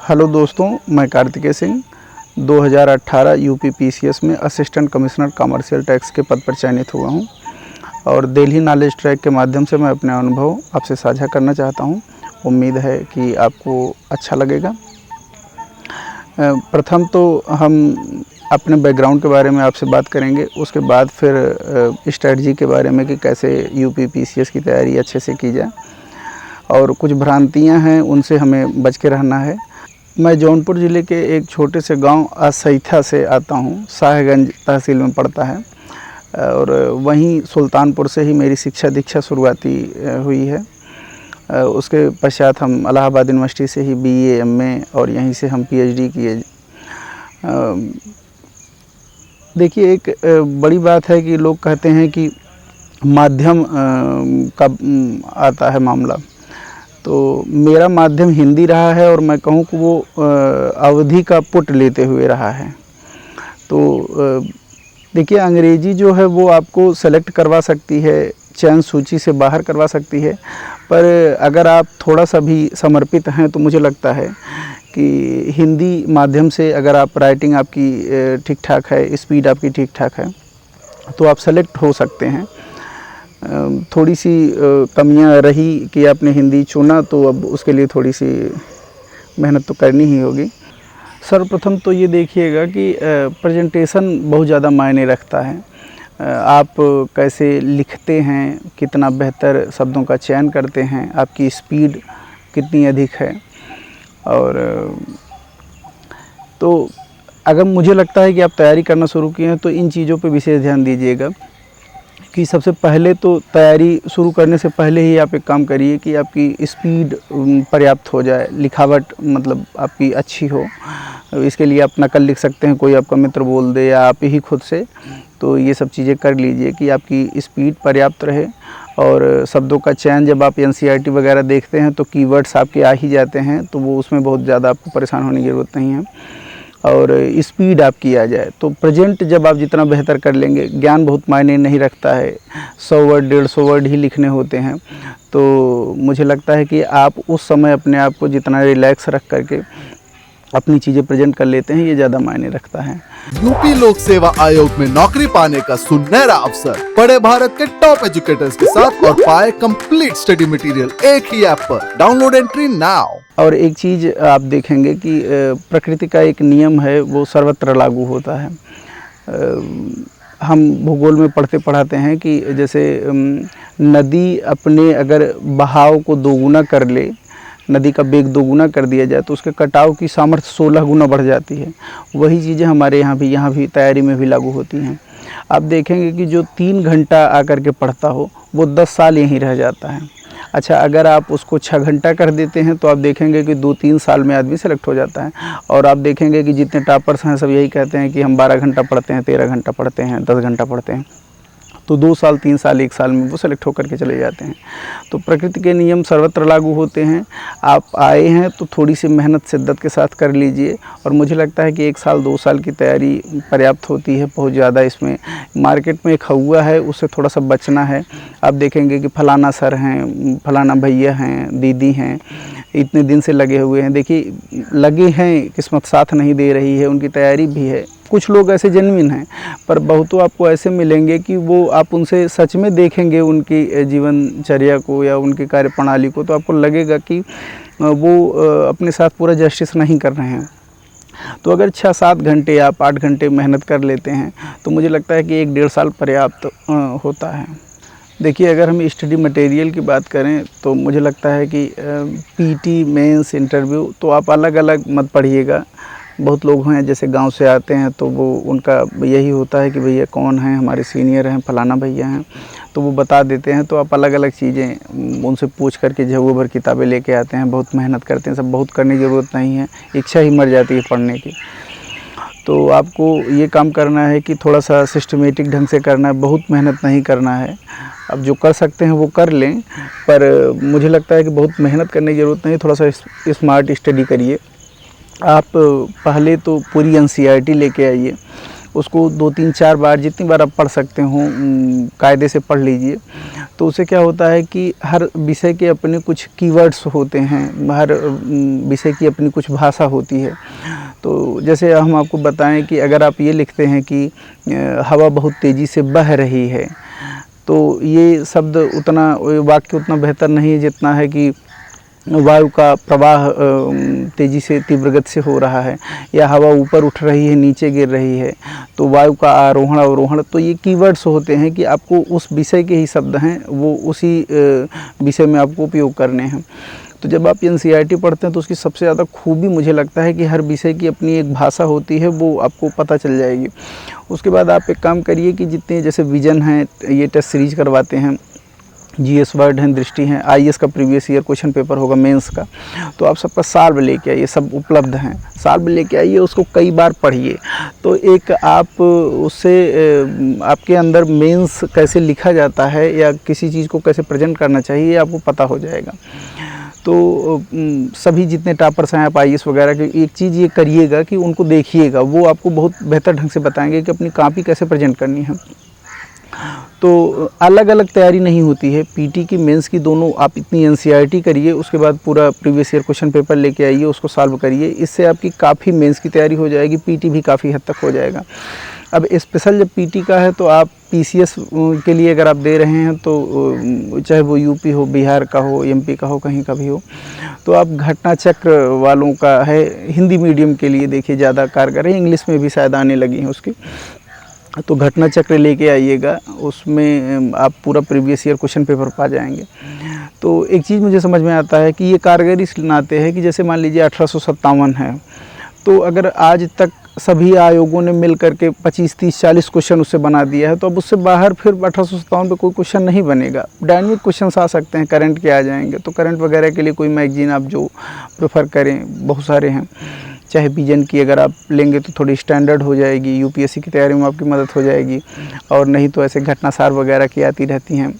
Hello दोस्तों, मैं Kartikeya Singh 2018 UP PCS में असिस्टेंट कमिश्नर कमर्शियल टैक्स के पद पर चयनित हुआ हूं और दिल्ली नॉलेज ट्रैक के माध्यम से मैं अपने अनुभव आपसे साझा करना चाहता हूं। उम्मीद है कि आपको अच्छा लगेगा। प्रथम तो हम अपने बैकग्राउंड के बारे में आपसे बात करेंगे, उसके बाद फिर स्ट्रेटजी के बारे में कि कैसे यूपी पीसीएस की तैयारी अच्छे से की जाए और कुछ भ्रांतियां हैं उनसे हमें बच के रहना है। मैं जौनपुर ज़िले के एक छोटे से गांव असैथा से आता हूं, शाहगंज तहसील में पड़ता है और वहीं सुल्तानपुर से ही मेरी शिक्षा दीक्षा शुरुआती हुई है। उसके पश्चात हम इलाहाबाद यूनिवर्सिटी से ही बीए एमए और यहीं से हम पीएचडी किए। देखिए, एक बड़ी बात है कि लोग कहते हैं कि माध्यम का आता है मामला, तो मेरा माध्यम हिंदी रहा है और मैं कहूँ कि वो अवधि का पुट लेते हुए रहा है। तो देखिए, अंग्रेज़ी जो है वो आपको सेलेक्ट करवा सकती है, चयन सूची से बाहर करवा सकती है, पर अगर आप थोड़ा सा भी समर्पित हैं तो मुझे लगता है कि हिंदी माध्यम से अगर आप राइटिंग आपकी ठीक ठाक है, स्पीड आपकी ठीक ठाक है, तो आप सेलेक्ट हो सकते हैं। थोड़ी सी कमियां रही कि आपने हिंदी चुना, तो अब उसके लिए थोड़ी सी मेहनत तो करनी ही होगी। सर्वप्रथम तो ये देखिएगा कि प्रेजेंटेशन बहुत ज़्यादा मायने रखता है। आप कैसे लिखते हैं, कितना बेहतर शब्दों का चयन करते हैं, आपकी स्पीड कितनी अधिक है। और तो अगर मुझे लगता है कि आप तैयारी करना शुरू किए हैं तो इन चीज़ों पे विशेष ध्यान दीजिएगा कि सबसे पहले तो तैयारी शुरू करने से पहले ही आप एक काम करिए कि आपकी स्पीड पर्याप्त हो जाए, लिखावट मतलब आपकी अच्छी हो। इसके लिए आप नकल लिख सकते हैं, कोई आपका मित्र बोल दे या आप ही खुद से, तो ये सब चीज़ें कर लीजिए कि आपकी स्पीड पर्याप्त रहे। और शब्दों का चयन, जब आप एनसीईआरटी वगैरह देखते हैं तो कीवर्ड्स आपके आ ही जाते हैं, तो वो उसमें बहुत ज़्यादा आपको परेशान होने की ज़रूरत नहीं है और स्पीड आपकी आ जाए। तो प्रेजेंट जब आप जितना बेहतर कर लेंगे, ज्ञान बहुत मायने नहीं रखता है, 100 वर्ड 150 वर्ड ही लिखने होते हैं, तो मुझे लगता है कि आप उस समय अपने आप को जितना रिलैक्स रख करके अपनी चीज़ें प्रेजेंट कर लेते हैं, ये ज़्यादा मायने रखता है। यूपी लोक सेवा आयोग में नौकरी पाने का सुनहरा अवसर, पढ़े भारत के टॉप एजुकेटर्स के साथ और पाए कंप्लीट स्टडी मटेरियल एक ही ऐप पर। Download entry now. और एक चीज़ आप देखेंगे कि प्रकृति का एक नियम है, वो सर्वत्र लागू होता है। हम भूगोल में पढ़ते पढ़ाते हैं कि जैसे नदी अपने अगर बहाव को दोगुना कर ले, नदी का बेग दोगुना कर दिया जाए तो उसके कटाव की सामर्थ्य 16 गुना बढ़ जाती है। वही चीज़ें हमारे यहाँ भी तैयारी में भी लागू होती हैं। आप देखेंगे कि जो 3 घंटा आकर के पढ़ता हो वो 10 साल यहीं रह जाता है। अच्छा, अगर आप उसको 6 घंटा कर देते हैं तो आप देखेंगे कि 2-3 साल में आदमी सेलेक्ट हो जाता है। और आप देखेंगे कि जितने टॉपर्स हैं सब यही कहते हैं कि हम 12 घंटा पढ़ते हैं, 13 घंटा पढ़ते हैं, 10 घंटा पढ़ते हैं, तो 2 साल 3 साल 1 साल में वो सेलेक्ट होकर के चले जाते हैं। तो प्रकृति के नियम सर्वत्र लागू होते हैं। आप आए हैं तो थोड़ी सी मेहनत शिद्दत के साथ कर लीजिए और मुझे लगता है कि 1 साल 2 साल की तैयारी पर्याप्त होती है। बहुत ज़्यादा इसमें मार्केट में एक हवा है, उससे थोड़ा सा बचना है। आप देखेंगे कि फलाना सर हैं, फलाना भैया हैं, दीदी हैं, इतने दिन से लगे हुए हैं। देखिए, लगे हैं, किस्मत साथ नहीं दे रही है, उनकी तैयारी भी है। कुछ लोग ऐसे जेन्युइन हैं, पर बहुतों आपको ऐसे मिलेंगे कि वो आप उनसे सच में देखेंगे उनकी जीवनचर्या को या उनकी कार्यप्रणाली को, तो आपको लगेगा कि वो अपने साथ पूरा जस्टिस नहीं कर रहे हैं। तो अगर 6-7 घंटे या 8 घंटे मेहनत कर लेते हैं तो मुझे लगता है कि 1-1.5 साल पर्याप्त होता है। देखिए, अगर हम स्टडी मटेरियल की बात करें तो मुझे लगता है कि पीटी, मेंस, इंटरव्यू तो आप अलग अलग मत पढ़िएगा। बहुत लोग हैं जैसे गांव से आते हैं तो वो उनका यही होता है कि भैया कौन है, हमारे सीनियर हैं, फलाना भैया हैं, तो वो बता देते हैं। तो आप अलग अलग चीज़ें उनसे पूछ करके झव्वे भर किताबें लेके आते हैं, बहुत मेहनत करते हैं। सब बहुत करने की ज़रूरत नहीं है, इच्छा ही मर जाती है पढ़ने की। तो आपको ये काम करना है कि थोड़ा सा सिस्टमेटिक ढंग से करना है, बहुत मेहनत नहीं करना है। अब जो कर सकते हैं वो कर लें, पर मुझे लगता है कि बहुत मेहनत करने की ज़रूरत नहीं, थोड़ा सा स्मार्ट स्टडी करिए। आप पहले तो पूरी एनसीईआरटी लेके आइए, उसको 2-3-4 बार, जितनी बार आप पढ़ सकते हो कायदे से पढ़ लीजिए। तो उससे क्या होता है कि हर विषय के अपने कुछ कीवर्ड्स होते हैं, हर विषय की अपनी कुछ भाषा होती है। तो जैसे हम आपको बताएं कि अगर आप ये लिखते हैं कि हवा बहुत तेज़ी से बह रही है, तो ये शब्द उतना, वाक्य उतना बेहतर नहीं है जितना है कि वायु का प्रवाह तेज़ी से तीव्र गति से हो रहा है, या हवा ऊपर उठ रही है नीचे गिर रही है, तो वायु का आरोहण अवरोहण। तो ये कीवर्ड्स होते हैं कि आपको उस विषय के ही शब्द हैं, वो उसी विषय में आपको उपयोग करने हैं। तो जब आप एनसीईआरटी पढ़ते हैं तो उसकी सबसे ज़्यादा खूबी मुझे लगता है कि हर विषय की अपनी एक भाषा होती है, वो आपको पता चल जाएगी। उसके बाद आप एक काम करिए कि जितने जैसे विजन हैं, ये टेस्ट सीरीज करवाते हैं, जीएस वर्ड हैं, दृष्टि हैं, आईएएस का प्रीवियस ईयर क्वेश्चन पेपर होगा मेंस का, तो आप सबका साल्व लेके आइए, सब उपलब्ध हैं, साल्व लेके आइए, उसको कई बार पढ़िए। तो एक आप उससे आपके अंदर मेंस कैसे लिखा जाता है या किसी चीज़ को कैसे प्रेजेंट करना चाहिए, ये आपको पता हो जाएगा। तो सभी जितने टॉपर्स हैं आप आईएएस वगैरह के, एक चीज़ ये करिएगा कि उनको देखिएगा, वो आपको बहुत बेहतर ढंग से बताएंगे कि अपनी कॉपी कैसे प्रेजेंट करनी है। तो अलग अलग तैयारी नहीं होती है, पीटी की मेंस की दोनों आप इतनी एनसीईआरटी करिए, उसके बाद पूरा प्रीवियस ईयर क्वेश्चन पेपर लेके आइए, उसको सॉल्व करिए, इससे आपकी काफ़ी मेंस की तैयारी हो जाएगी, पीटी भी काफ़ी हद तक हो जाएगा। अब स्पेशल जब पीटी का है तो आप पीसीएस के लिए अगर आप दे रहे हैं तो चाहे वो यूपी हो, बिहार का हो, एमपी का हो, कहीं का भी हो, तो आप घटना चक्र वालों का है, हिंदी मीडियम के लिए देखिए ज़्यादा कारगर है, इंग्लिश में भी शायद आने लगी हैं उसकी। तो घटना चक्र लेके आइएगा, उसमें आप पूरा प्रीवियस ईयर क्वेश्चन पेपर पा जाएंगे। तो एक चीज़ मुझे समझ में आता है कि ये कारगर इस नाते है कि जैसे मान लीजिए 1857 है, तो अगर आज तक सभी आयोगों ने मिल करके 25, 30, 40 क्वेश्चन उससे बना दिया है, तो अब उससे बाहर फिर 1857 पे कोई क्वेश्चन नहीं बनेगा। डायनेमिक क्वेश्चन आ सकते हैं, करंट के आ जाएंगे, तो करंट वगैरह के लिए कोई मैगजीन आप जो प्रेफर करें, बहुत सारे हैं। चाहे विजन की अगर आप लेंगे तो थोड़ी स्टैंडर्ड हो जाएगी, यूपीएससी की तैयारी में आपकी मदद हो जाएगी, और नहीं तो ऐसे घटनासार वगैरह की आती रहती हैं,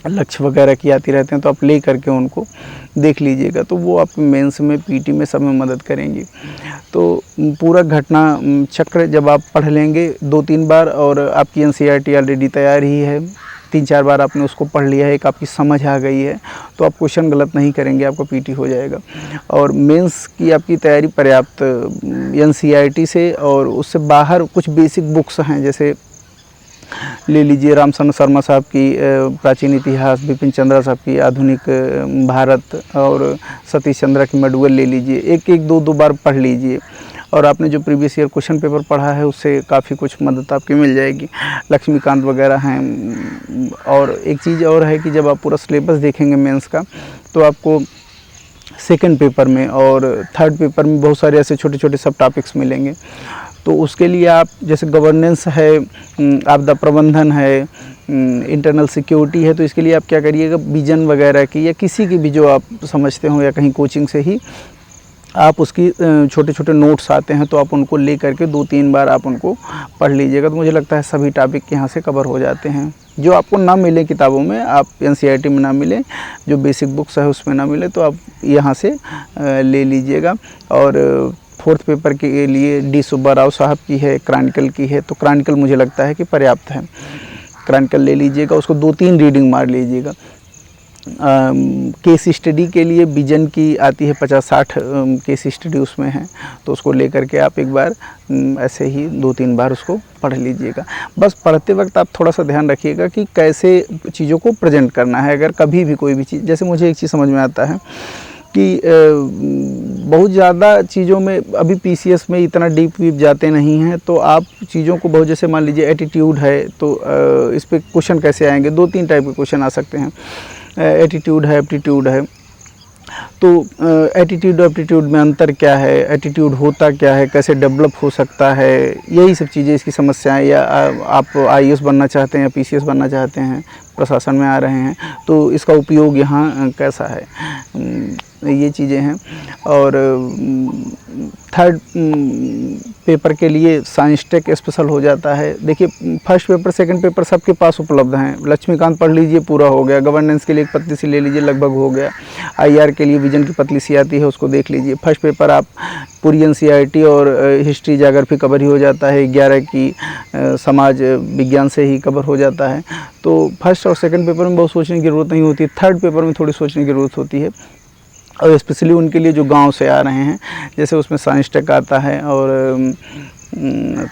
लक्ष्य वगैरह की आती रहते हैं, तो आप ले करके उनको देख लीजिएगा, तो वो आपके मेंस में, पीटी में सब में मदद करेंगी। तो पूरा घटना चक्र जब आप पढ़ लेंगे 2-3 बार, और आपकी एनसीईआरटी ऑलरेडी तैयार ही है, 3-4 बार आपने उसको पढ़ लिया है, एक आपकी समझ आ गई है, तो आप क्वेश्चन गलत नहीं करेंगे, आपका पीटी हो जाएगा। और मेंस की आपकी तैयारी पर्याप्त एनसीईआरटी से, और उससे बाहर कुछ बेसिक बुक्स हैं, जैसे ले लीजिए रामचंद्र शर्मा साहब की प्राचीन इतिहास, बिपिन चंद्रा साहब की आधुनिक भारत, और सतीश चंद्रा की मेडुअल ले लीजिए, एक एक 2-2 बार पढ़ लीजिए, और आपने जो प्रीवियस ईयर क्वेश्चन पेपर पढ़ा है उससे काफ़ी कुछ मदद आपकी मिल जाएगी। लक्ष्मीकांत वगैरह हैं। और एक चीज़ और है कि जब आप पूरा सिलेबस देखेंगे मेंस का, तो आपको सेकंड पेपर में और थर्ड पेपर में बहुत सारे ऐसे छोटे छोटे सब टॉपिक्स मिलेंगे। तो उसके लिए आप जैसे गवर्नेंस है, आपदा प्रबंधन है, इंटरनल सिक्योरिटी है, तो इसके लिए आप क्या करिएगा, विजन वगैरह की या किसी की भी जो आप समझते हो, या कहीं कोचिंग से ही आप उसकी छोटे छोटे नोट्स आते हैं, तो आप उनको ले करके 2-3 बार आप उनको पढ़ लीजिएगा। तो मुझे लगता है सभी टॉपिक यहाँ से कवर हो जाते हैं। जो आपको ना मिले किताबों में, आप एनसीईआरटी में ना मिले, जो बेसिक बुक्स है उसमें ना मिले, तो आप यहाँ से ले लीजिएगा। और फोर्थ पेपर के लिए डी सुब्बा राव साहब की है, क्रॉनिकल की है, तो क्रॉनिकल मुझे लगता है कि पर्याप्त है, क्रॉनिकल ले लीजिएगा, उसको 2-3 रीडिंग मार लीजिएगा। केस स्टडी के लिए विजन की आती है 50-60 केस स्टडी उसमें है, तो उसको लेकर के आप एक बार ऐसे ही 2-3 बार उसको पढ़ लीजिएगा। बस पढ़ते वक्त आप थोड़ा सा ध्यान रखिएगा कि कैसे चीज़ों को प्रेजेंट करना है। अगर कभी भी कोई भी चीज़, जैसे मुझे एक चीज़ समझ में आता है कि बहुत ज़्यादा चीज़ों में अभी पीसीएस में इतना डीप वीप जाते नहीं हैं, तो आप चीज़ों को बहुत, जैसे मान लीजिए एटीट्यूड है, तो इस पर क्वेश्चन कैसे आएंगे, 2-3 टाइप के क्वेश्चन आ सकते हैं। एटीट्यूड है, एप्टीट्यूड है, तो एटीट्यूड एप्टीट्यूड में अंतर क्या है, एटीट्यूड होता क्या है, कैसे डेवलप हो सकता है, यही सब चीज़ें इसकी समस्याएं। या आप आईएएस बनना चाहते हैं या पीसीएस बनना चाहते हैं, प्रशासन में आ रहे हैं, तो इसका उपयोग यहाँ कैसा है, ये चीज़ें हैं। और थर्ड पेपर के लिए साइंस टेक स्पेशल हो जाता है। देखिए फर्स्ट पेपर सेकंड पेपर सबके पास उपलब्ध हैं। लक्ष्मीकांत पढ़ लीजिए, पूरा हो गया। गवर्नेंस के लिए एक पतली सी ले लीजिए, लगभग हो गया। आईआर के लिए विजन की पतली सी आती है, उसको देख लीजिए। फर्स्ट पेपर आप पूरी एनसीईआरटी और हिस्ट्री ज्योग्राफी कवर ही हो जाता है। 11 की समाज विज्ञान से ही कवर हो जाता है। तो फर्स्ट और सेकंड पेपर में बहुत सोचने की ज़रूरत नहीं होती, थर्ड पेपर में थोड़ी सोचने की ज़रूरत होती है। और स्पेशली उनके लिए जो गांव से आ रहे हैं, जैसे उसमें साइंस टेक आता है। और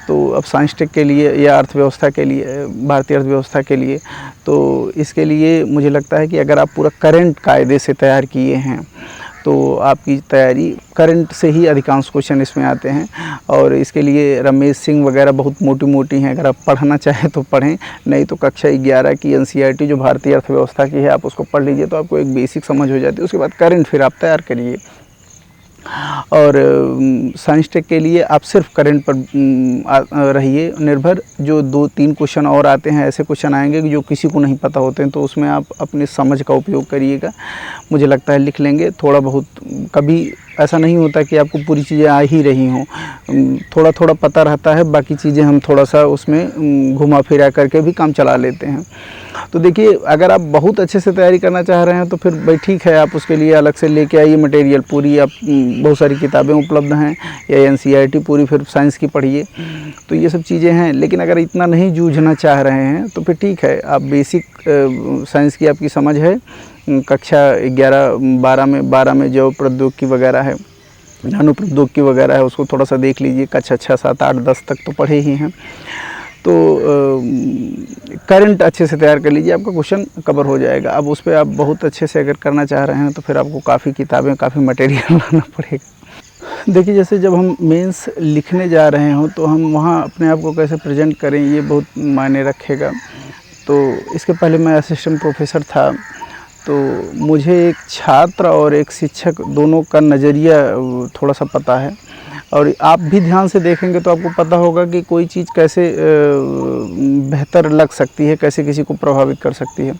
तो अब साइंस टेक के लिए या अर्थव्यवस्था के लिए, भारतीय अर्थव्यवस्था के लिए, तो इसके लिए मुझे लगता है कि अगर आप पूरा करंट कायदे से तैयार किए हैं तो आपकी तैयारी करंट से ही अधिकांश क्वेश्चन इसमें आते हैं। और इसके लिए रमेश सिंह वगैरह बहुत मोटी मोटी हैं, अगर आप पढ़ना चाहें तो पढ़ें, नहीं तो कक्षा 11 की एनसीईआरटी जो भारतीय अर्थव्यवस्था की है, आप उसको पढ़ लीजिए तो आपको एक बेसिक समझ हो जाती है। उसके बाद करंट फिर आप तैयार करिए। और साइंस टेक के लिए आप सिर्फ करंट पर रहिए निर्भर। जो 2-3 क्वेश्चन और आते हैं, ऐसे क्वेश्चन आएंगे जो किसी को नहीं पता होते हैं, तो उसमें आप अपनी समझ का उपयोग करिएगा। मुझे लगता है लिख लेंगे थोड़ा बहुत। कभी ऐसा नहीं होता कि आपको पूरी चीज़ें आ ही रही हों, थोड़ा थोड़ा पता रहता है, बाकी चीज़ें हम थोड़ा सा उसमें घुमा फिरा करके भी काम चला लेते हैं। तो देखिए अगर आप बहुत अच्छे से तैयारी करना चाह रहे हैं तो फिर भाई ठीक है, आप उसके लिए अलग से लेके आइए मटेरियल पूरी। आप बहुत सारी किताबें उपलब्ध हैं, या एनसीईआरटी पूरी फिर साइंस की पढ़िए। तो ये सब चीज़ें हैं। लेकिन अगर इतना नहीं जूझना चाह रहे हैं तो फिर ठीक है, आप बेसिक साइंस की आपकी समझ है, कक्षा 11-12 में जो प्रौद्योगिकी वगैरह है, नानो प्रौद्योगिकी वगैरह है, उसको थोड़ा सा देख लीजिए। कक्षा 6, 7, 8, 10 तक तो पढ़े ही हैं। तो करंट अच्छे से तैयार कर लीजिए, आपका क्वेश्चन कवर हो जाएगा। अब उस पर आप बहुत अच्छे से अगर करना चाह रहे हैं तो फिर आपको काफ़ी किताबें, काफ़ी मटेरियल लाना पड़ेगा। देखिए जैसे जब हम मेंस लिखने जा रहे हों तो हम वहाँ अपने आप को कैसे प्रेजेंट करें, ये बहुत मायने रखेगा। तो इसके पहले मैं असिस्टेंट प्रोफेसर था, तो मुझे एक छात्र और एक शिक्षक दोनों का नज़रिया थोड़ा सा पता है। और आप भी ध्यान से देखेंगे तो आपको पता होगा कि कोई चीज़ कैसे बेहतर लग सकती है, कैसे किसी को प्रभावित कर सकती है।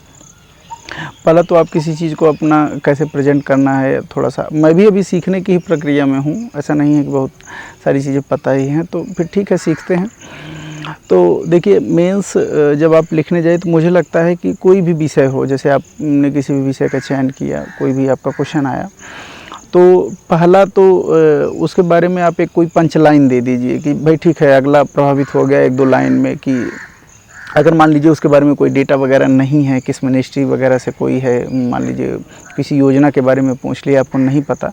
पहला तो आप किसी चीज़ को अपना कैसे प्रेजेंट करना है, थोड़ा सा। मैं भी अभी सीखने की ही प्रक्रिया में हूँ, ऐसा नहीं है कि बहुत सारी चीज़ें पता ही हैं, तो फिर ठीक है, सीखते हैं। तो देखिए मेंस जब आप लिखने जाए तो मुझे लगता है कि कोई भी विषय हो, जैसे आपने किसी भी विषय का चयन किया, कोई भी आपका क्वेश्चन आया, तो पहला तो उसके बारे में आप एक कोई पंच लाइन दे दीजिए कि भाई ठीक है, अगला प्रभावित हो गया 1-2 लाइन में। कि अगर मान लीजिए उसके बारे में कोई डेटा वगैरह नहीं है, किस मिनिस्ट्री वगैरह से कोई है, मान लीजिए किसी योजना के बारे में पूछ लिया, आपको नहीं पता,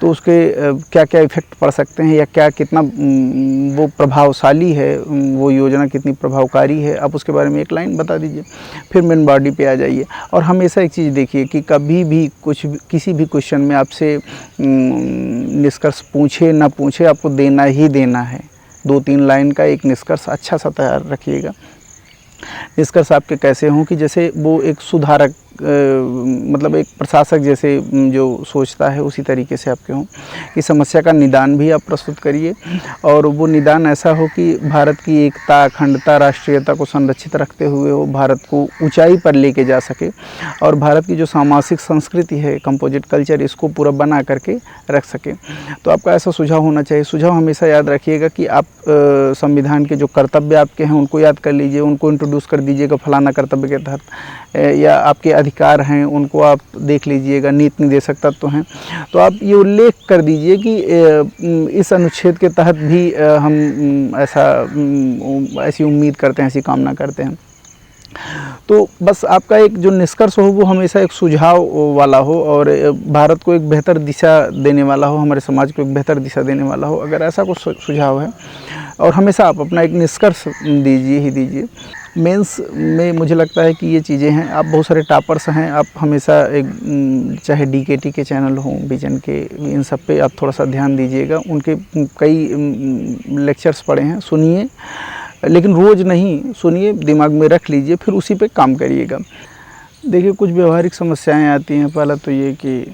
तो उसके क्या क्या इफ़ेक्ट पड़ सकते हैं, या क्या कितना वो प्रभावशाली है, वो योजना कितनी प्रभावकारी है, आप उसके बारे में एक लाइन बता दीजिए। फिर मेन बॉडी पे आ जाइए। और हमेशा एक चीज़ देखिए कि कभी भी किसी भी क्वेश्चन में आपसे निष्कर्ष पूछे ना पूछे, आपको देना ही देना है। 2-3 लाइन का एक निष्कर्ष अच्छा सा तैयार रखिएगा। निष्कर्ष आपके कैसे हों कि जैसे वो एक सुधारक, मतलब एक प्रशासक जैसे जो सोचता है, उसी तरीके से आपके हों। कि समस्या का निदान भी आप प्रस्तुत करिए, और वो निदान ऐसा हो कि भारत की एकता, अखंडता, राष्ट्रीयता को संरक्षित रखते हुए वो भारत को ऊंचाई पर लेके जा सके, और भारत की जो सामाजिक संस्कृति है, कंपोजिट कल्चर, इसको पूरा बना करके रख सके। तो आपका ऐसा सुझाव होना चाहिए। सुझाव हमेशा याद रखिएगा कि आप संविधान के जो कर्तव्य आपके हैं उनको याद कर लीजिए, उनको इंट्रोड्यूस कर दीजिएगा फलाना कर्तव्य के तहत, या आपके अधिकार हैं उनको आप देख लीजिएगा, नीति निर्देशक तत्व हैं, तो आप ये उल्लेख कर दीजिए कि इस अनुच्छेद के तहत भी हम ऐसी उम्मीद करते हैं, ऐसी कामना करते हैं। तो बस आपका एक जो निष्कर्ष हो वो हमेशा एक सुझाव वाला हो, और भारत को एक बेहतर दिशा देने वाला हो, हमारे समाज को एक बेहतर दिशा देने वाला हो। अगर ऐसा कुछ सुझाव है, और हमेशा आप अपना एक निष्कर्ष दीजिए ही दीजिए। मेंस में मुझे लगता है कि ये चीज़ें हैं। आप बहुत सारे टॉपर्स हैं, आप हमेशा एक चाहे डीकेटी के चैनल हों, विजन के, इन सब पे आप थोड़ा सा ध्यान दीजिएगा। उनके कई लेक्चर्स पढ़े हैं, सुनिए, लेकिन रोज़ नहीं सुनिए, दिमाग में रख लीजिए, फिर उसी पे काम करिएगा। देखिए कुछ व्यवहारिक समस्याएं आती हैं। पहला तो ये कि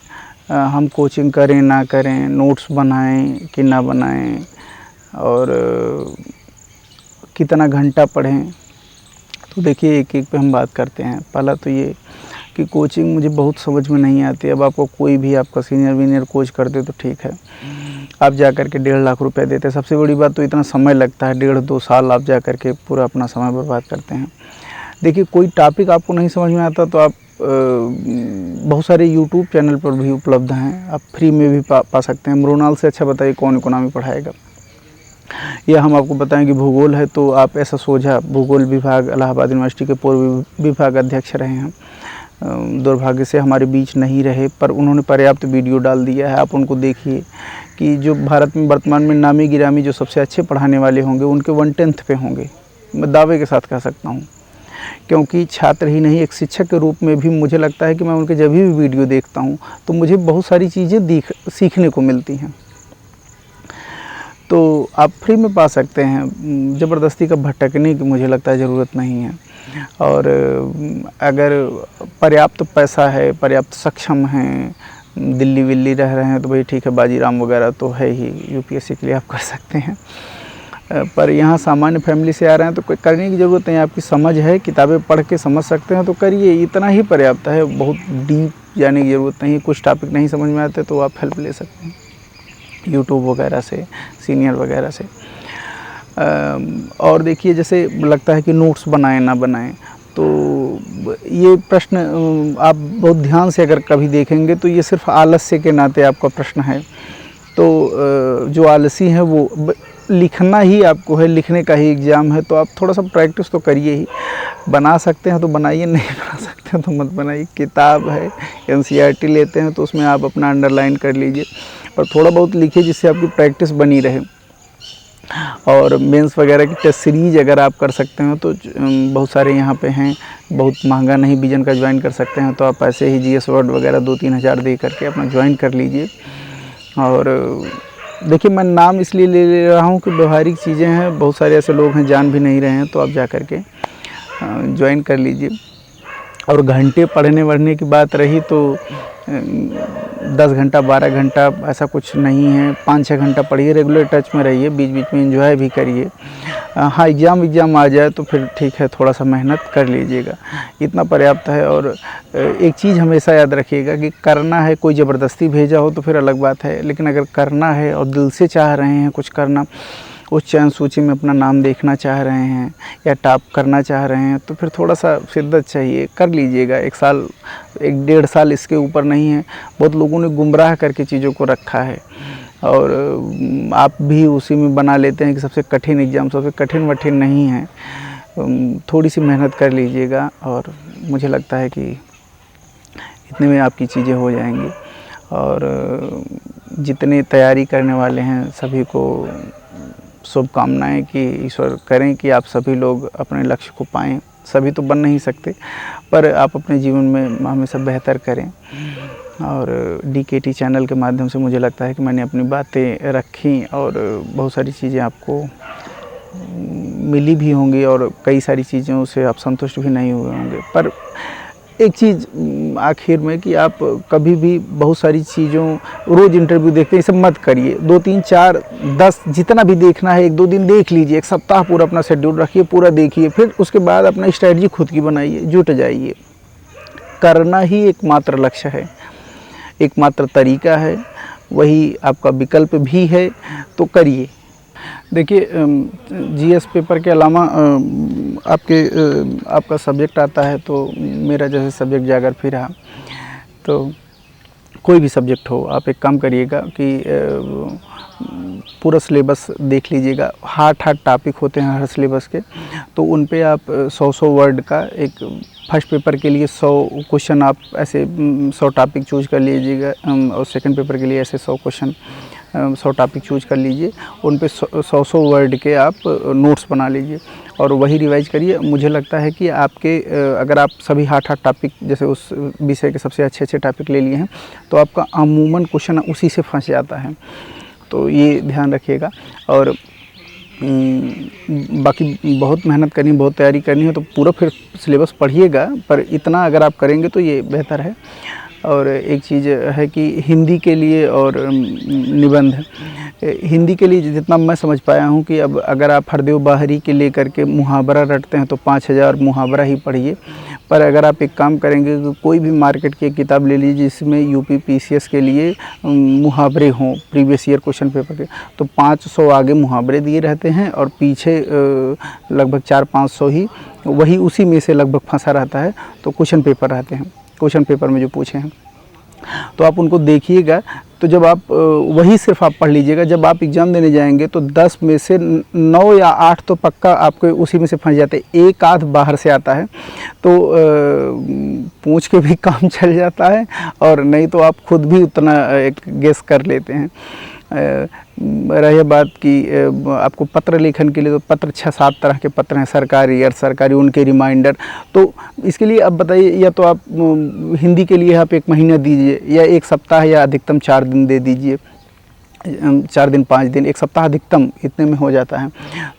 हम कोचिंग करें ना करें, नोट्स बनाएं कि ना बनाएं, और कितना घंटा पढ़ें। तो देखिए एक एक पे हम बात करते हैं। पहला तो ये कि कोचिंग मुझे बहुत समझ में नहीं आती। अब आपको कोई भी आपका सीनियर वीनियर कोच कर दे तो ठीक है, आप जा कर के 1.5 लाख रुपए देते हैं। सबसे बड़ी बात तो इतना समय लगता है, 1.5-2 साल आप जा कर के पूरा अपना समय बर्बाद करते हैं। देखिए, कोई टॉपिक आपको नहीं समझ में आता तो आप बहुत सारे यूट्यूब चैनल पर भी उपलब्ध हैं, आप फ्री में भी पा सकते हैं। मृणाल से अच्छा बताइए कौन इकोनॉमी पढ़ाएगा। या हम आपको बताएं कि भूगोल है तो आप ऐसा सोझा भूगोल विभाग इलाहाबाद यूनिवर्सिटी के पूर्व विभाग अध्यक्ष रहे हैं, दुर्भाग्य से हमारे बीच नहीं रहे, पर उन्होंने पर्याप्त वीडियो डाल दिया है। आप उनको देखिए कि जो भारत में वर्तमान में नामी गिरामी जो सबसे अच्छे पढ़ाने वाले होंगे उनके 1/10 पे होंगे, मैं दावे के साथ कह सकता हूँ। क्योंकि छात्र ही नहीं, एक शिक्षक के रूप में भी मुझे लगता है कि मैं उनके जब भी वीडियो देखता हूँ तो मुझे बहुत सारी चीज़ें सीखने को मिलती हैं। तो आप फ्री में पा सकते हैं, ज़बरदस्ती का भटकने की मुझे लगता है ज़रूरत नहीं है। और अगर पर्याप्त पैसा है, पर्याप्त सक्षम हैं, दिल्ली विल्ली रह रहे हैं तो भाई ठीक है, बाजीराम वगैरह तो है ही, यूपीएससी के लिए आप कर सकते हैं। पर यहाँ सामान्य फैमिली से आ रहे हैं तो कोई करने की ज़रूरत नहीं है। आपकी समझ है, किताबें पढ़ के समझ सकते हैं तो करिए, इतना ही पर्याप्त है। बहुत डीप जाने की ज़रूरत नहीं है। कुछ टॉपिक नहीं समझ में आते तो आप हेल्प ले सकते हैं यूट्यूब वगैरह से, सीनियर वगैरह से। और देखिए, जैसे लगता है कि नोट्स बनाएं ना बनाएं, तो ये प्रश्न आप बहुत ध्यान से अगर कभी देखेंगे तो ये सिर्फ आलस्य के नाते आपका प्रश्न है। तो जो आलसी हैं वो लिखना ही आपको है, लिखने का ही एग्ज़ाम है, तो आप थोड़ा सा प्रैक्टिस तो करिए ही। बना सकते हैं तो बनाइए, नहीं बना सकते हैं तो मत बनाइए। किताब है, एनसीईआरटी लेते हैं तो उसमें आप अपना अंडरलाइन कर लीजिए और थोड़ा बहुत लिखिए जिससे आपकी प्रैक्टिस बनी रहे। और मेंस वगैरह की टेस्ट सीरीज अगर आप कर सकते हैं तो बहुत सारे यहाँ पे हैं, बहुत महंगा नहीं, विजन का ज्वाइन कर सकते हैं तो आप ऐसे ही जीएस वर्ड वगैरह 2-3 हज़ार दे करके अपना ज्वाइन कर लीजिए। और देखिए, मैं नाम इसलिए ले रहा हूँ कि व्यवहारिक चीज़ें हैं, बहुत सारे ऐसे लोग हैं जान भी नहीं रहे हैं, तो आप जा कर के ज्वाइन कर लीजिए। और घंटे पढ़ने वढ़ने की बात रही तो 10 घंटा 12 घंटा ऐसा कुछ नहीं है, 5-6 घंटा पढ़िए, रेगुलर टच में रहिए, बीच बीच में एंजॉय भी करिए। हाँ, एग्ज़ाम आ जाए तो फिर ठीक है, थोड़ा सा मेहनत कर लीजिएगा, इतना पर्याप्त है। और एक चीज़ हमेशा याद रखिएगा कि करना है, कोई ज़बरदस्ती भेजा हो तो फिर अलग बात है, लेकिन अगर करना है और दिल से चाह रहे हैं कुछ करना, उस चयन सूची में अपना नाम देखना चाह रहे हैं या टॉप करना चाह रहे हैं तो फिर थोड़ा सा शिद्दत चाहिए, कर लीजिएगा। 1 साल 1-1.5 साल इसके ऊपर नहीं है। बहुत लोगों ने गुमराह करके चीज़ों को रखा है और आप भी उसी में बना लेते हैं कि सबसे कठिन एग्ज़ाम, सबसे कठिन वठिन नहीं है। थोड़ी सी मेहनत कर लीजिएगा और मुझे लगता है कि इतने में आपकी चीज़ें हो जाएंगी। और जितने तैयारी करने वाले हैं सभी को शुभकामनाएं कि ईश्वर करें कि आप सभी लोग अपने लक्ष्य को पाएं। सभी तो बन नहीं सकते, पर आप अपने जीवन में हमेशा बेहतर करें। और डीकेटी चैनल के माध्यम से मुझे लगता है कि मैंने अपनी बातें रखी और बहुत सारी चीज़ें आपको मिली भी होंगी और कई सारी चीज़ों से आप संतुष्ट भी नहीं हुए होंगे। पर एक चीज़ आखिर में कि आप कभी भी बहुत सारी चीज़ों, रोज़ इंटरव्यू देखते हैं, ये सब मत करिए। 2, 3, 4, 10 जितना भी देखना है 1-2 दिन देख लीजिए, 1 सप्ताह पूरा अपना शेड्यूल रखिए, पूरा देखिए, फिर उसके बाद अपना स्ट्रेटजी खुद की बनाइए, जुट जाइए। करना ही एकमात्र लक्ष्य है, एकमात्र तरीका है, वही आपका विकल्प भी है, तो करिए। देखिए, जीएस पेपर के अलावा आपका सब्जेक्ट आता है, तो मेरा जैसे सब्जेक्ट ज्योग्राफी रहा, तो कोई भी सब्जेक्ट हो, आप एक काम करिएगा कि पूरा सिलेबस देख लीजिएगा। हार्ड टॉपिक होते हैं हर सिलेबस के, तो उन पे आप 100 वर्ड का एक फर्स्ट पेपर के लिए 100 क्वेश्चन आप ऐसे 100 टॉपिक चूज कर लीजिएगा और सेकंड पेपर के लिए ऐसे 100 क्वेश्चन 100 टॉपिक चूज कर लीजिए। उन पे 100 वर्ड के आप नोट्स बना लीजिए और वही रिवाइज करिए। मुझे लगता है कि आपके अगर आप सभी हार्ड टॉपिक जैसे उस विषय के सबसे अच्छे टॉपिक ले लिए हैं तो आपका अमूमन क्वेश्चन उसी से फंस जाता है, तो ये ध्यान रखिएगा। और बाकी बहुत मेहनत करनी, बहुत तैयारी करनी है तो पूरा फिर सिलेबस पढ़िएगा, पर इतना अगर आप करेंगे तो ये बेहतर है। और एक चीज़ है कि हिंदी के लिए और निबंध, हिंदी के लिए जितना मैं समझ पाया हूँ कि अब अगर आप हरदेव बाहरी के लेकर के मुहावरा रटते हैं तो 5000 मुहावरा ही पढ़िए, पर अगर आप एक काम करेंगे तो कोई भी मार्केट की एक किताब ले लीजिए जिसमें यूपी पीसीएस के लिए मुहावरे हों, प्रीवियस ईयर क्वेश्चन पेपर के, तो 500 आगे मुहावरे दिए रहते हैं और पीछे लगभग 400-500 ही वही उसी में से लगभग फंसा रहता है। तो क्वेश्चन पेपर रहते हैं, क्वेश्चन पेपर में जो पूछे हैं तो आप उनको देखिएगा। तो जब आप वही सिर्फ आप पढ़ लीजिएगा, जब आप एग्ज़ाम देने जाएंगे तो 10 में से 9 या 8 तो पक्का आपके उसी में से फंस जाते हैं, एक आध बाहर से आता है तो पूछ के भी काम चल जाता है, और नहीं तो आप खुद भी उतना एक गेस कर लेते हैं। रही बात कि आपको पत्र लेखन के लिए, तो पत्र 6-7 तरह के पत्र हैं, सरकारी, अर्ध सरकारी, उनके रिमाइंडर। तो इसके लिए अब बताइए, या तो आप हिंदी के लिए आप 1 महीना दीजिए, या 1 सप्ताह, या अधिकतम 4 दिन दे दीजिए, 4 दिन 5 दिन, 1 सप्ताह अधिकतम, इतने में हो जाता है।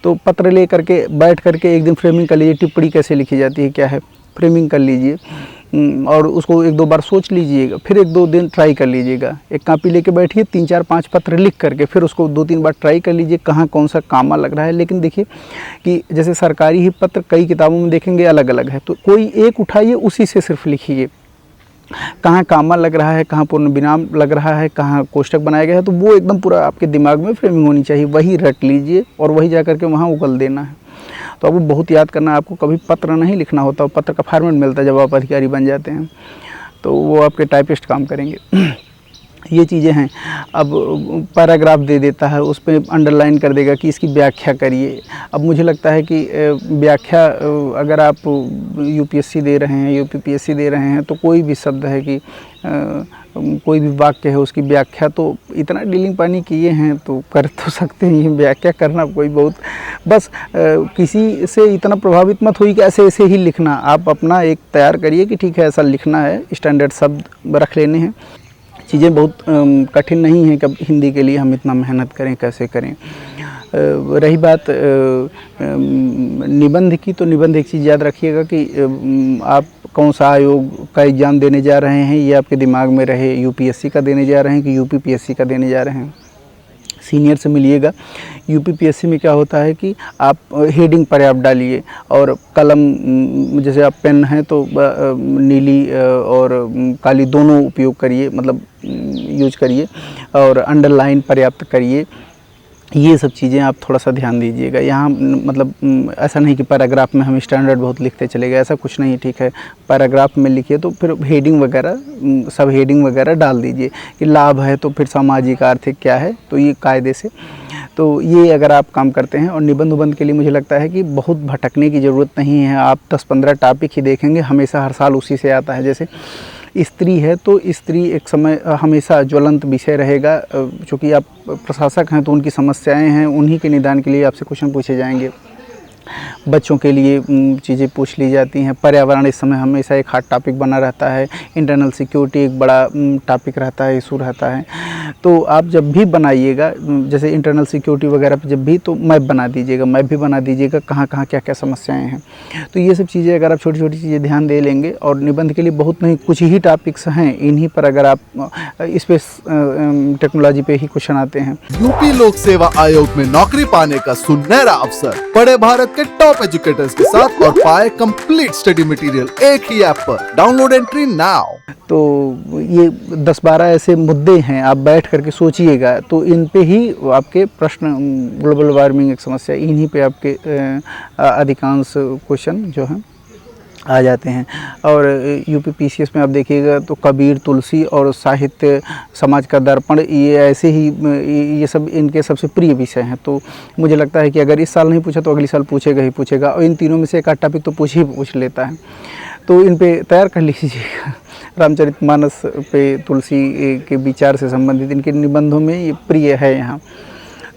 तो पत्र ले करके बैठ करके एक दिन फ्रेमिंग कर लीजिए, टिप्पणी कैसे लिखी जाती है, क्या है, फ्रेमिंग कर लीजिए और उसको 1-2 बार सोच लीजिएगा, फिर 1-2 दिन ट्राई कर लीजिएगा। एक कॉपी लेके बैठिए, 3-4-5 पत्र लिख करके फिर उसको 2-3 बार ट्राई कर लीजिए कहाँ कौन सा कामा लग रहा है। लेकिन देखिए कि जैसे सरकारी ही पत्र कई किताबों में देखेंगे अलग अलग है, तो कोई एक उठाइए, उसी से सिर्फ लिखिए, कहाँ कामा लग रहा है, कहाँ पूर्ण विराम लग रहा है, कहाँ कोष्टक बनाया गया है, तो वो एकदम पूरा आपके दिमाग में फ्रेमिंग होनी चाहिए, वही रट लीजिए और वही जा करके वहाँ उगल देना है। तो आपको बहुत याद करना है, आपको कभी पत्र नहीं लिखना होता, पत्र का फॉर्मेट मिलता है जब आप अधिकारी बन जाते हैं, तो वो आपके टाइपिस्ट काम करेंगे। ये चीज़ें हैं। अब पैराग्राफ दे देता है, उस पर अंडरलाइन कर देगा कि इसकी व्याख्या करिए। अब मुझे लगता है कि व्याख्या अगर आप यूपीएससी दे रहे हैं, यूपीपीएससी दे रहे हैं, तो कोई भी शब्द है कि कोई भी वाक्य है उसकी व्याख्या, तो इतना डीलिंग पानी किए हैं तो कर तो सकते हैं। व्याख्या करना कोई बहुत, बस किसी से इतना प्रभावित मत होइए कि ऐसे ऐसे ही लिखना। आप अपना एक तैयार करिए कि ठीक है ऐसा लिखना है, स्टैंडर्ड शब्द रख लेने हैं। चीज़ें बहुत कठिन नहीं हैं कि हिंदी के लिए हम इतना मेहनत करें, कैसे करें। रही बात निबंध की, तो निबंध एक चीज़ याद रखिएगा कि आप कौन सा आयोग का एग्ज़ाम देने जा रहे हैं, ये आपके दिमाग में रहे। यूपीएससी का देने जा रहे हैं कि यूपीपीएससी का देने जा रहे हैं। सीनियर से मिलिएगा। यूपीपीएससी में क्या होता है कि आप हेडिंग पर आप डालिए, और कलम जैसे आप पेन है तो नीली और काली दोनों उपयोग करिए, मतलब यूज करिए, और अंडरलाइन पर्याप्त करिए। ये सब चीज़ें आप थोड़ा सा ध्यान दीजिएगा। यहाँ मतलब ऐसा नहीं कि पैराग्राफ में हम स्टैंडर्ड बहुत लिखते चले गए, ऐसा कुछ नहीं, ठीक है। पैराग्राफ में लिखिए तो फिर हेडिंग वगैरह, सब हेडिंग वगैरह डाल दीजिए कि लाभ है तो फिर सामाजिक आर्थिक क्या है, तो ये कायदे से। तो ये अगर आप काम करते हैं, और निबंध उबंध के लिए मुझे लगता है कि बहुत भटकने की ज़रूरत नहीं है। आप 10-15 टॉपिक ही देखेंगे, हमेशा हर साल उसी से आता है। जैसे स्त्री है तो स्त्री एक समय हमेशा ज्वलंत विषय रहेगा, चूँकि आप प्रशासक हैं तो उनकी समस्याएं हैं, उन्हीं के निदान के लिए आपसे क्वेश्चन पूछे जाएंगे। बच्चों के लिए चीज़ें पूछ ली जाती हैं। पर्यावरण इस समय हमेशा एक हॉट टॉपिक बना रहता है। इंटरनल सिक्योरिटी एक बड़ा टॉपिक रहता है, इशू रहता है। तो आप जब भी बनाइएगा, जैसे इंटरनल सिक्योरिटी वगैरह पे जब भी, तो मैप बना दीजिएगा, मैप भी बना दीजिएगा कहाँ कहाँ क्या क्या समस्याएं हैं। तो ये सब चीज़ें अगर आप छोटी छोटी चीज़ें ध्यान दे लेंगे, और निबंध के लिए बहुत नहीं, कुछ ही टॉपिक्स हैं, इन्हीं पर अगर आप इस पे टेक्नोलॉजी पे ही क्वेश्चन आते हैं। यूपी लोक सेवा आयोग में नौकरी पाने का सुनहरा अवसर, पढ़े भारत के टॉप एजुकेटर्स के साथ और पाए कंप्लीट स्टडी मटेरियल एक ही ऐप पर। Download entry now. तो ये 10-12 ऐसे मुद्दे हैं, आप बैठ करके सोचिएगा, तो इन पे ही आपके प्रश्न, ग्लोबल वार्मिंग एक समस्या, इन्हीं पे आपके अधिकांश क्वेश्चन जो हैं आ जाते हैं। और यूपीपीसीएस में आप देखिएगा तो कबीर, तुलसी और साहित्य, समाज का दर्पण, ये ऐसे ही, ये सब इनके सबसे प्रिय विषय हैं। तो मुझे लगता है कि अगर इस साल नहीं पूछा तो अगले साल पूछेगा ही पूछेगा, और इन तीनों में से एक आध टॉपिक तो पूछ लेता है। तो इन पे तैयार कर लीजिएगा। रामचरितमानस पे, तुलसी के विचार से संबंधित इनके निबंधों में ये प्रिय है यहाँ।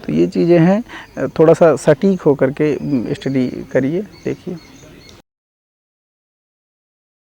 तो ये चीज़ें हैं, थोड़ा सा सटीक होकर के स्टडी करिए, देखिए।